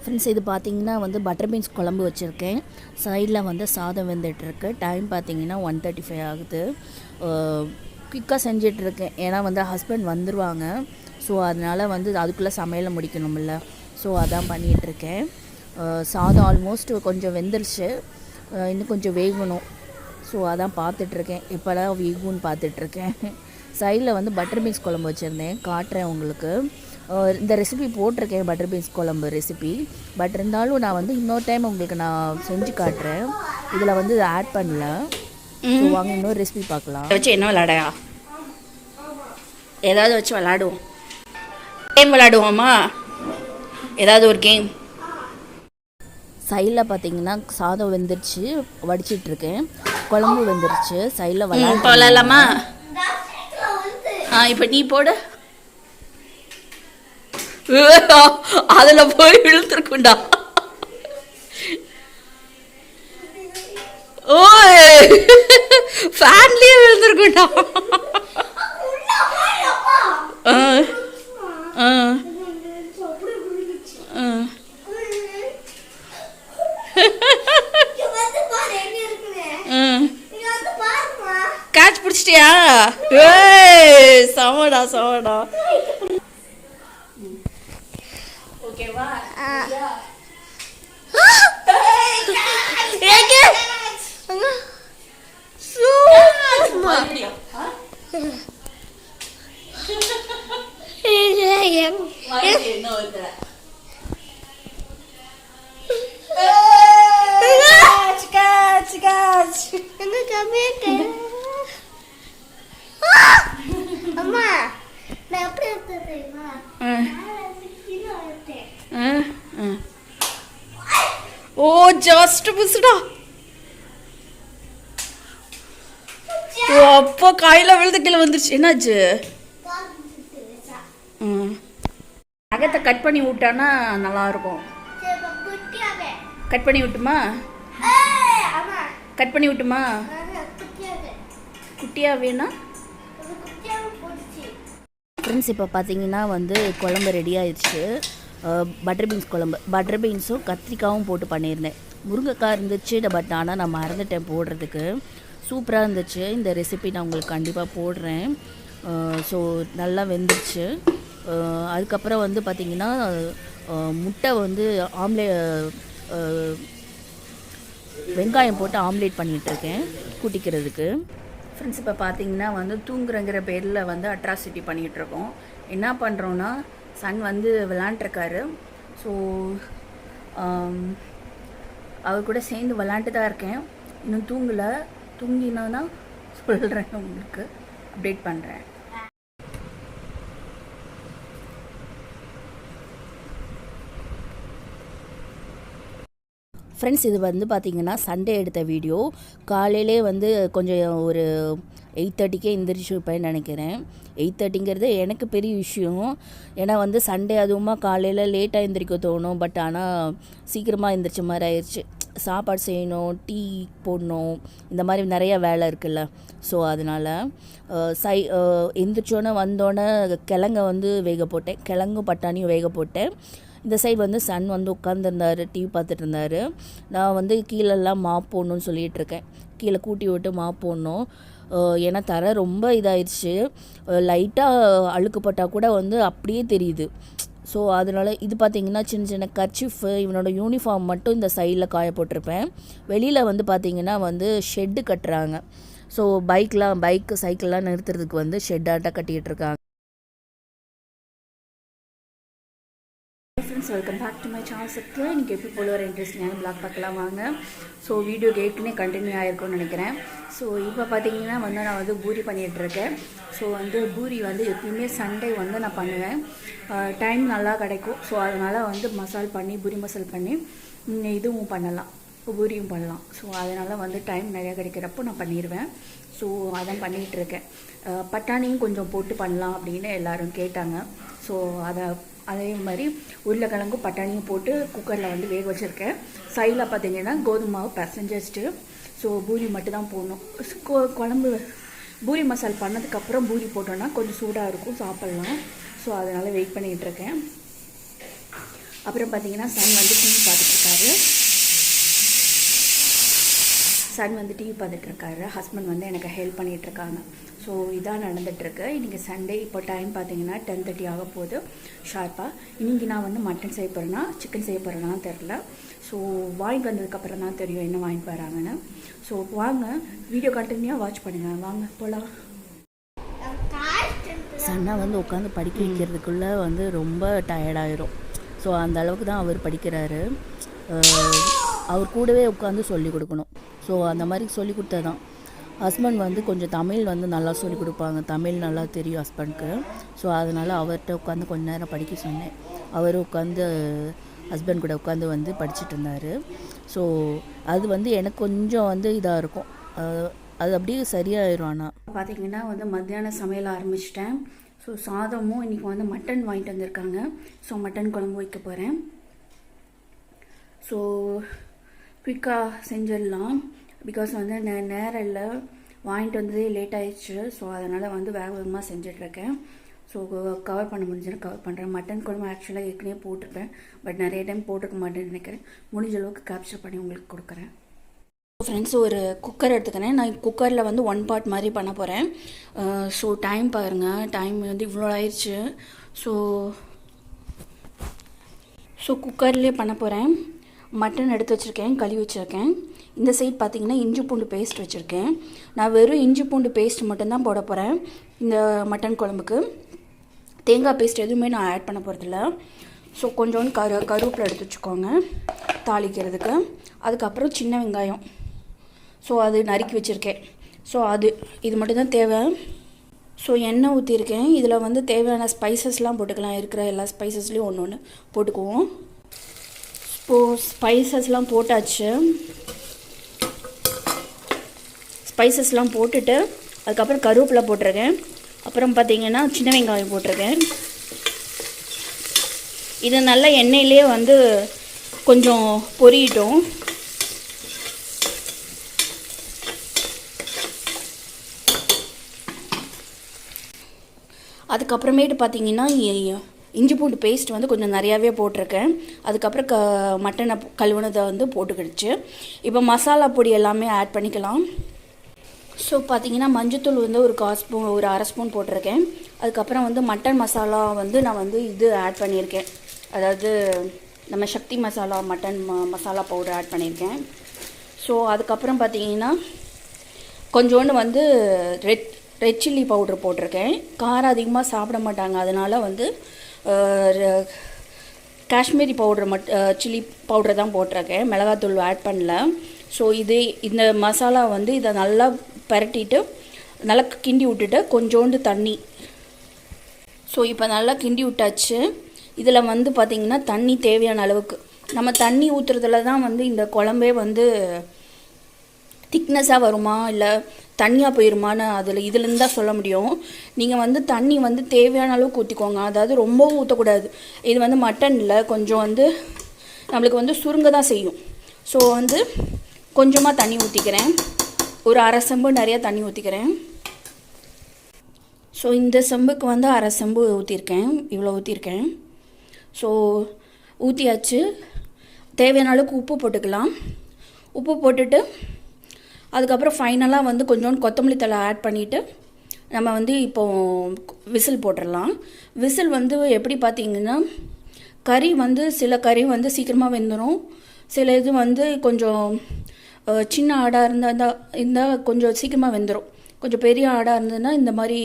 Friends இது பார்த்திங்கன்னா வந்து பட்டர் பீன்ஸ் குழம்பு வச்சுருக்கேன். சைடில் வந்து சாதம் வெந்துட்டுருக்கு. டைம் பார்த்திங்கன்னா 1:35 ஆகுது. குயிக்காக செஞ்சிட்ருக்கேன், ஏன்னா வந்து ஹஸ்பண்ட் வந்துடுவாங்க. ஸோ அதனால் வந்து அதுக்குள்ளே சமையலை முடிக்கணும்ல. ஸோ அதான் பண்ணிகிட்ருக்கேன். சாதம் ஆல்மோஸ்ட் கொஞ்சம் வெந்துருச்சு, இன்னும் கொஞ்சம் வேகணும். ஸோ அதான் பார்த்துட்ருக்கேன், எப்போலாம் வேகும்னு பார்த்துட்ருக்கேன். சைடில் வந்து பட்டர் பீன்ஸ் குழம்பு வச்சுருந்தேன், காட்டுறேன் உங்களுக்கு. இந்த ரெசிபி போட்டிருக்கேன், பட்டர் பீன்ஸ் குழம்பு ரெசிபி. பட் இருந்தாலும் நான் வந்து இன்னொரு டைம் உங்களுக்கு நான் செஞ்சு காட்டுறேன். இதில் வந்து இதை ஆட் பண்ணல. ஸோ வாங்க இன்னொரு ரெசிபி பார்க்கலாம். வச்சு என்ன விளாடையா, ஏதாவது வச்சு விளாடுவோம். கேம் விளாடுவோமா, ஏதாவது ஒரு கேம். சைடில் பார்த்தீங்கன்னா சாதம் வெந்துருச்சு, வடிச்சிட்ருக்கேன். குழம்பு வெந்துருச்சு, சைடில் விளாடலாமா? இப்போ நீ போடு. அதுல போய் இழுத்துருக்குண்டா. ஓ ஃபேன்லயே விழுந்துருக்குண்டா. கேட்ச் பிடிச்சிட்டியா? சமடா சமடா. ஓகேவா? ஓ ஜஸ்ட் மிஸ்டா. அப்போ காயில விழுந்து கீழே வந்துருச்சு. என்னாச்சு? நகத்தை கட் பண்ணி விட்டானா நல்லா இருக்கும். கட் பண்ணி விட்டுமா? கட் பண்ணி விட்டுமா? குட்டியா வேணா? ஃப்ரெண்ட்ஸ் இப்போ பார்த்தீங்கன்னா வந்து குழம்பு ரெடி ஆயிடுச்சு. பட்டர் பீன்ஸ் குழம்பு, பட்டர் பீன்ஸும் கத்திரிக்காயும் போட்டு பண்ணியிருந்தேன். முருங்கைக்காய் இருந்துச்சு, பட் ஆனால் நான் மறந்துட்டேன் போடுறதுக்கு. சூப்பராக இருந்துச்சு. இந்த ரெசிபி நான் உங்களுக்கு கண்டிப்பாக போடுறேன். ஸோ நல்லா வெந்துருச்சு. அதுக்கப்புறம் வந்து பார்த்திங்கன்னா முட்டை வந்து வெங்காயம் போட்டு ஆம்லேட் பண்ணிகிட்ருக்கேன் கூட்டிக்கிறதுக்கு. ஃப்ரெண்ட்ஸ் இப்போ பார்த்தீங்கன்னா வந்து தூங்குறங்கிற பேரில் வந்து அட்ராசிட்டி பண்ணிகிட்ருக்கோம். என்ன பண்ணுறோன்னா, சன் வந்து விளாண்டுருக்காரு. ஸோ அவர் கூட சேர்ந்து விளாண்டு தான் இருக்கேன். இன்னும் தூங்கலை. தூங்கினா சொல்கிறேன், உங்களுக்கு அப்டேட் பண்ணுறேன். ஃப்ரெண்ட்ஸ் இது வந்து பார்த்திங்கன்னா சண்டே எடுத்த வீடியோ. காலையிலே வந்து கொஞ்சம் ஒரு 8:30க்கே எந்திரிச்சுப்பேன்னு நினைக்கிறேன். 8:30ங்கிறது எனக்கு பெரிய விஷயம். ஏன்னா வந்து சண்டே அதுவுமா காலையில் லேட்டாக எந்திரிக்க தோணும். பட் ஆனால் சீக்கிரமாக எந்திரிச்ச மாதிரி ஆயிடுச்சு. சாப்பாடு செய்யணும், டீ போடணும், இந்த மாதிரி நிறையா வேலை இருக்குல்ல. ஸோ அதனால் எந்திரிச்சோன்னே வந்தோடனே கிழங்க வந்து வேக போட்டேன். கிழங்கும் பட்டாணியும் வேக போட்டேன். இந்த சைடு வந்து சன் வந்து உட்காந்துருந்தார், டிவி பார்த்துட்டு இருந்தார். நான் வந்து கீழெல்லாம் மாப் போடணும்னு சொல்லிகிட்ருக்கேன். கீழே கூட்டி விட்டு மாப் போடணும். ஏன்னா தர ரொம்ப இதாகிடுச்சு. லைட்டாக அழுக்குப்பட்டால் கூட வந்து அப்படியே தெரியுது. ஸோ அதனால் இது பார்த்திங்கன்னா சின்ன சின்ன கர்ச்சிஃபு, இவனோட யூனிஃபார்ம் மட்டும் இந்த சைடில் காய போட்டிருப்பேன். வெளியில் வந்து பார்த்திங்கன்னா வந்து ஷெட்டு கட்டுறாங்க. ஸோ பைக்கு சைக்கிள்லாம் நிறுத்துறதுக்கு வந்து ஷெட்டாட்டாக கட்டிக்கிட்டு இருக்காங்க. Friends welcome back to my channel. Subscribe. இன்றைக்கி எப்படி போல ஒரு இன்ட்ரெஸ்டிங்கான பிளாக் பார்க்கலாம் வாங்க. ஸோ வீடியோ ஏற்கனவே கண்டினியூ ஆகிருக்கும்னு நினைக்கிறேன். ஸோ இப்போ பார்த்தீங்கன்னா வந்து நான் வந்து பூரி பண்ணிகிட்ருக்கேன். ஸோ வந்து பூரி வந்து எப்பயுமே சண்டே வந்து நான் பண்ணுவேன். டைம் நல்லா கிடைக்கும். ஸோ அதனால் வந்து பூரி மசால் பண்ணி இதுவும் பண்ணலாம், பூரியும் பண்ணலாம். ஸோ அதனால் வந்து டைம் நிறையா கிடைக்கிறப்போ நான் பண்ணிடுவேன். ஸோ அதான் பண்ணிகிட்ருக்கேன். பட்டாணியும் கொஞ்சம் போட்டு பண்ணலாம் அப்படின்னு எல்லோரும் கேட்டாங்க. ஸோ அதே மாதிரி உருளைக்கிழங்கும் பட்டாணியும் போட்டு குக்கரில் வந்து வேக வச்சுருக்கேன். சைடில் பார்த்திங்கன்னா கோதுமை மாவு பிசைஞ்சு வச்சுட்டு ஸோ பூரி மட்டும் தான் போடணும். குழம்பு பூரி மசால் பண்ணதுக்கப்புறம் பூரி போட்டோன்னா கொஞ்சம் சூடாக இருக்கும், சாப்பிட்லாம். ஸோ அதனால் வெயிட் பண்ணிகிட்ருக்கேன். அப்புறம் பார்த்தீங்கன்னா சன் வந்து டிவி பார்த்துட்ருக்காரு. சன் வந்து டிவி பார்த்துட்ருக்காரு. ஹஸ்பண்ட் வந்து எனக்கு ஹெல்ப் பண்ணிகிட்ருக்காங்க. ஸோ இதான் நடந்துகிட்ருக்கு. இன்றைக்கி சண்டே. இப்போ டைம் பார்த்தீங்கன்னா 10:30 ஆக போகுது ஷார்ப்பாக. இன்றைக்கி நான் வந்து மட்டன் செய்ய போகிறேன்னா சிக்கன் செய்ய போகிறேன்னா தெரில. ஸோ வாங்கிட்டு வந்ததுக்கப்புறம் தான் தெரியும் என்ன வாங்கிட்டு வராங்கன்னு. ஸோ வாங்க வீடியோ கண்டினியூவாக வாட்ச் பண்ணுங்கள். வாங்க போகலாம். சன்னா வந்து உட்காந்து படிக்க வைக்கிறதுக்குள்ளே வந்து ரொம்ப டயர்டாயிரும். ஸோ அந்த அளவுக்கு தான் அவர் படிக்கிறாரு. அவர் கூடவே உட்காந்து சொல்லி கொடுக்கணும். ஸோ அந்த மாதிரி சொல்லி கொடுத்தா தான். ஹஸ்பண்ட் வந்து கொஞ்சம் தமிழ் வந்து நல்லா சொல்லி கொடுப்பாங்க. தமிழ் நல்லா தெரியும் ஹஸ்பண்ட்க்கு. ஸோ அதனால் அவர்கிட்ட உட்காந்து கொஞ்ச நேரம் படிக்க சொன்னேன். அவர் உட்காந்து ஹஸ்பண்ட் கூட உட்காந்து வந்து படிச்சுட்டு இருந்தார். ஸோ அது வந்து எனக்கு கொஞ்சம் வந்து இதாக இருக்கும். அது அப்படியே சரியாயிரும். ஆனால் பார்த்திங்கன்னா வந்து மத்தியானம் சமையல் ஆரம்பிச்சிட்டேன். ஸோ சாதமும் இன்றைக்கி வந்து மட்டன் வாங்கிட்டு வந்திருக்காங்க. ஸோ மட்டன் குழம்பு வைக்க போகிறேன். ஸோ குயிக்காக செஞ்சிடலாம். பிகாஸ் வந்து நேரம் இல்லை, வாங்கிட்டு வந்ததே லேட் ஆயிடுச்சு. ஸோ அதனால் வந்து வேக வேகமாக செஞ்சிட்ருக்கேன். ஸோ கவர் பண்ண முடிஞ்சுன்னா கவர் பண்ணுறேன். மட்டன் குழம்பு ஆக்சுவலாக ஏற்கனவே போட்டிருப்பேன். பட் நிறைய டைம் போட்டிருக்க மாட்டேன்னு நினைக்கிறேன். முடிஞ்ச அளவுக்கு கேப்சர் பண்ணி உங்களுக்கு கொடுக்குறேன். ஃப்ரெண்ட்ஸ், ஒரு குக்கர் எடுத்துக்கிறேன். நான் குக்கரில் வந்து 1 part மாதிரி பண்ண போகிறேன். ஸோ டைம் பாருங்கள், டைம் வந்து இவ்வளோ ஆயிடுச்சு. ஸோ குக்கர்லேயே பண்ண போகிறேன். மட்டன் எடுத்து வச்சுருக்கேன், கழுவி வச்சுருக்கேன். இந்த சைட் பார்த்திங்கன்னா இஞ்சி பூண்டு பேஸ்ட் வச்சுருக்கேன். நான் வெறும் இஞ்சி பூண்டு பேஸ்ட் மட்டும்தான் போட போகிறேன் இந்த மட்டன் குழம்புக்கு. தேங்காய் பேஸ்ட் எதுவுமே நான் ஆட் பண்ண போகிறதில்ல. ஸோ கொஞ்சோண்டு கருவேப்பிலை எடுத்து வச்சுக்கோங்க தாளிக்கிறதுக்கு. அதுக்கப்புறம் சின்ன வெங்காயம், ஸோ அது நறுக்கி வச்சுருக்கேன். ஸோ இது மட்டும்தான் தேவை. ஸோ எண்ணெய் ஊற்றிருக்கேன். இதில் வந்து தேவையான ஸ்பைசஸ்லாம் போட்டுக்கலாம். இருக்கிற எல்லா ஸ்பைசஸ்லேயும் ஒன்று ஒன்று போட்டுக்குவோம். இப்போது ஸ்பைசஸ்லாம் போட்டாச்சு. ஸ்பைசஸ்லாம் போட்டுட்டு அதுக்கப்புறம் கருவேப்பிலை போட்டிருக்கேன். அப்புறம் பார்த்திங்கன்னா சின்ன வெங்காயம் போட்டிருக்கேன். இது நல்லா எண்ணெயிலே வந்து கொஞ்சம் பொரியட்டும். அதுக்கப்புறமேட்டு பார்த்திங்கன்னா இஞ்சி பூண்டு பேஸ்ட் வந்து கொஞ்சம் நிறையாவே போட்டிருக்கேன். அதுக்கப்புறம் மட்டனை கழுவுனதை வந்து போட்டுக்கிடுச்சு. இப்போ மசாலா பொடி எல்லாமே ஆட் பண்ணிக்கலாம். ஸோ பார்த்திங்கன்னா மஞ்சத்தூள் வந்து ஒரு 1/2 ஸ்பூன் போட்டிருக்கேன். அதுக்கப்புறம் வந்து மட்டன் மசாலா வந்து நான் வந்து இது ஆட் பண்ணியிருக்கேன். அதாவது நம்ம Sakthi Masala mutton masala powder add பண்ணியிருக்கேன். ஸோ அதுக்கப்புறம் பார்த்திங்கன்னா கொஞ்சோண்டு வந்து ரெட் சில்லி பவுடர் போட்டிருக்கேன். காரம் அதிகமாக சாப்பிட மாட்டாங்க, அதனால் வந்து காஷ்மீரி பவுடர் சில்லி பவுடர் தான் போட்டிருக்கேன். மிளகாத்தூள் ஆட் பண்ணல. ஸோ இந்த மசாலா வந்து இதை நல்லா பரட்டிட்டு நல்லா கிண்டி விட்டுட்டு கொஞ்சோண்டு தண்ணி. ஸோ இப்போ நல்லா கிண்டி விட்டாச்சு. இதில் வந்து பார்த்திங்கன்னா தண்ணி தேவையான அளவுக்கு. நம்ம தண்ணி ஊற்றுறதுல தான் வந்து இந்த குழம்பே வந்து திக்னஸாக வருமா இல்லை தண்ணியாக போயிருமான்னு இதுலேருந்து தான் சொல்ல முடியும். நீங்கள் வந்து தண்ணி வந்து தேவையான அளவுக்கு ஊற்றிக்கோங்க. அதாவது ரொம்பவும் ஊற்றக்கூடாது. இது வந்து மட்டனில் கொஞ்சம் வந்து நம்மளுக்கு வந்து சுருங்க தான் செய்யும். ஸோ வந்து கொஞ்சமாக தண்ணி ஊற்றிக்கிறேன். ஒரு 1/2 செம்பு நிறையா தண்ணி ஊற்றிக்கிறேன். ஸோ இந்த செம்புக்கு வந்து 1/2 செம்பு ஊற்றிருக்கேன். இவ்வளோ ஊற்றிருக்கேன். ஸோ ஊற்றியாச்சு. தேவையான அளவுக்கு உப்பு போட்டுக்கலாம். உப்பு போட்டுட்டு அதுக்கப்புறம் ஃபைனலாக வந்து கொஞ்சோண்டு கொத்தமல்லி தழை ஆட் பண்ணிவிட்டு நம்ம வந்து இப்போது விசில் போட்டுடலாம். விசில் வந்து எப்படி பார்த்திங்கன்னா கறி வந்து சில கறி வந்து சீக்கிரமாக வெந்துடும். சில இது வந்து கொஞ்சம் சின்ன ஆடாக இருந்தால் கொஞ்சம் சீக்கிரமாக வெந்துடும். கொஞ்சம் பெரிய ஆடாக இருந்ததுன்னா இந்த மாதிரி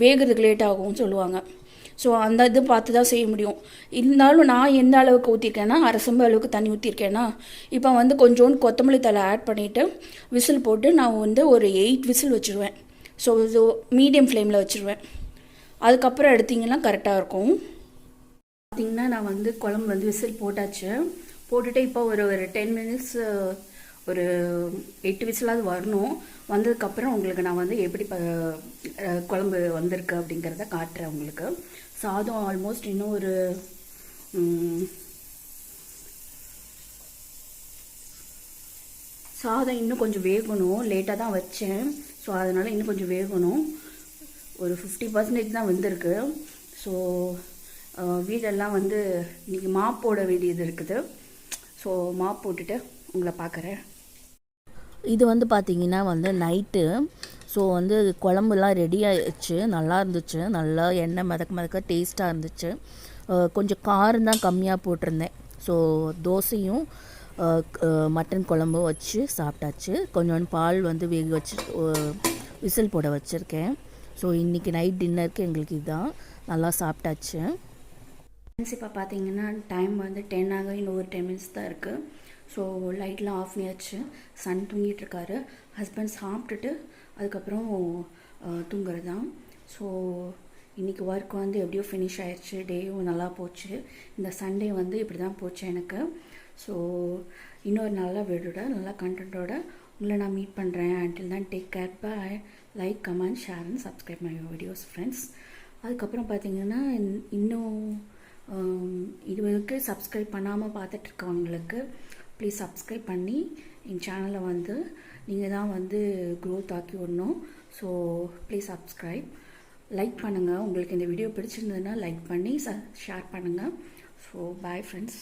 வேகிறதுக்கு லேட் ஆகும்னு சொல்லுவாங்க. ஸோ அந்த இது பார்த்து தான் செய்ய முடியும். இருந்தாலும் நான் எந்த அளவுக்கு ஊற்றிருக்கேன்னா 1/2 செம்பு அளவுக்கு தண்ணி ஊற்றிருக்கேன்னா இப்போ வந்து கொஞ்சோண்டு கொத்தமல்லி தழை ஆட் பண்ணிவிட்டு விசில் போட்டு நான் வந்து ஒரு 8 விசில் வச்சுருவேன். ஸோ மீடியம் ஃப்ளேமில் வச்சுருவேன். அதுக்கப்புறம் எடுத்திங்கன்னா கரெக்டாக இருக்கும். பார்த்திங்கன்னா நான் வந்து குழம்பு வந்து விசில் போட்டாச்சு. போட்டுட்டு இப்போ ஒரு 10 மினிட்ஸ் ஒரு 8 விசிலாவது வரணும். வந்ததுக்கப்புறம் உங்களுக்கு நான் வந்து எப்படி குழம்பு வந்திருக்கு அப்படிங்கிறத காட்டுறேன் உங்களுக்கு. சாதம் ஆல்மோஸ்ட் இன்னும் ஒரு சாதம் இன்னும் கொஞ்சம் வேகணும். லேட்டாக தான் வச்சேன். ஸோ அதனால் இன்னும் கொஞ்சம் வேகணும். ஒரு 50% தான் வந்திருக்கு. ஸோ வீடெல்லாம் வந்து இன்றைக்கி மாப் போட வேண்டியது இருக்குது. ஸோ மாப் போட்டுட்டு உங்களை பார்க்குறேன். இது வந்து பார்த்திங்கன்னா வந்து நைட்டு. ஸோ வந்து குழம்புலாம் ரெடி ஆகிடுச்சு, நல்லா இருந்துச்சு, நல்லா எண்ணெய் மிதக்க டேஸ்ட்டாக இருந்துச்சு. கொஞ்சம் காரம் தான் கம்மியாக போட்டிருந்தேன். ஸோ தோசையும் மட்டன் குழம்பும் வச்சு சாப்பிட்டாச்சு. கொஞ்சோண்டு பால் வந்து வேக வச்சு விசில் போட வச்சுருக்கேன். ஸோ இன்றைக்கி நைட் டின்னருக்கு எங்களுக்கு இதுதான், நல்லா சாப்பிட்டாச்சு. இப்போ பார்த்தீங்கன்னா டைம் வந்து 10 ஆக இன்னும் ஒரு 10 மினிட்ஸ் தான் இருக்குது. ஸோ லைட்லாம் ஆஃப் பண்ணியாச்சு. சன் தூங்கிட்டுருக்காரு. ஹஸ்பண்ட் சாப்பிட்டுட்டு அதுக்கப்புறம் தூங்குறது தான். ஸோ இன்றைக்கி ஒர்க் வந்து எப்படியோ ஃபினிஷ் ஆயிடுச்சு. டேயும் நல்லா போச்சு. இந்த சண்டே வந்து இப்படி தான் போச்சு எனக்கு. ஸோ இன்னொரு நல்ல வீடியோட நல்ல கண்டென்ட்டோட உங்களை நான் மீட் பண்ணுறேன். until then take care, bye. Like, comment, share and subscribe my videos friends. அதுக்கப்புறம் பார்த்தீங்கன்னா இன்னும் இது வரைக்கும் சப்ஸ்கிரைப் பண்ணாமல் பார்த்துட்ருக்கவங்களுக்கு ப்ளீஸ் சப்ஸ்கிரைப் பண்ணி என் சேனலை வந்து நீங்கள் தான் வந்து க்ரோத் ஆக்கி விடணும். ஸோ ப்ளீஸ் சப்ஸ்கிரைப், லைக் பண்ணுங்கள். உங்களுக்கு இந்த வீடியோ பிடிச்சிருந்ததுன்னா லைக் பண்ணி ஷேர் பண்ணுங்கள். So bye friends.